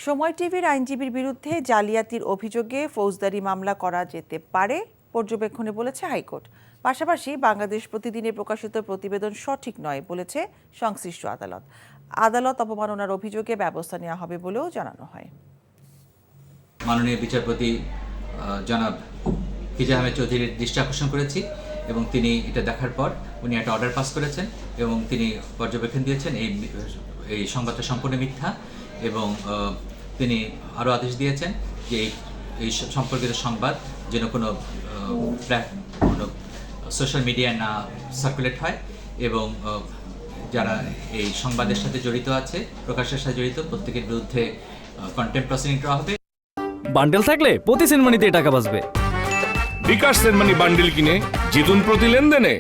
সময় টিভির আইনজীবীর বিরুদ্ধে জালিয়াতির অভিযোগে ফৌজদারি মামলা করা যেতে পারে পর্যবেক্ষণে বলেছে হাইকোর্ট। পাশাপাশি বাংলাদেশ প্রতিদিনে প্রকাশিত প্রতিবেদন সঠিক নয় বলেছে সংশ্লিষ্ট আদালত। আদালত অবমাননার অভিযোগে ব্যবস্থা নেওয়া হবে বলেও জানানো হয়। মাননীয় বিচারপতি জনাব ফিজা আহমেদ চৌধুরীর দৃষ্টি আকর্ষণ করেছি এবং তিনি এটা দেখার পর উনি একটা অর্ডার পাস করেছেন এবং তিনি পর্যবেক্ষণ দিয়েছেন এই সংবাদটা সম্পূর্ণ মিথ্যা এবং তিনি আরও আদেশ দিয়েছেন যে এই সম্পর্কিত সংবাদ যেন কোনো সোশ্যাল মিডিয়ায় না সার্কুলেট হয় এবং যারা এই সংবাদের সাথে জড়িত আছে, প্রকাশের সাথে জড়িত, প্রত্যেকের বিরুদ্ধে কন্টেম্প্ট প্রসিডিং করা হবে। বান্ডেল থাকলে প্রতি সেনমানিতে টাকা বাঁচবে। বিকাশ সেনমানি বান্ডেল কিনে জিতুন প্রতি লেনদেনে।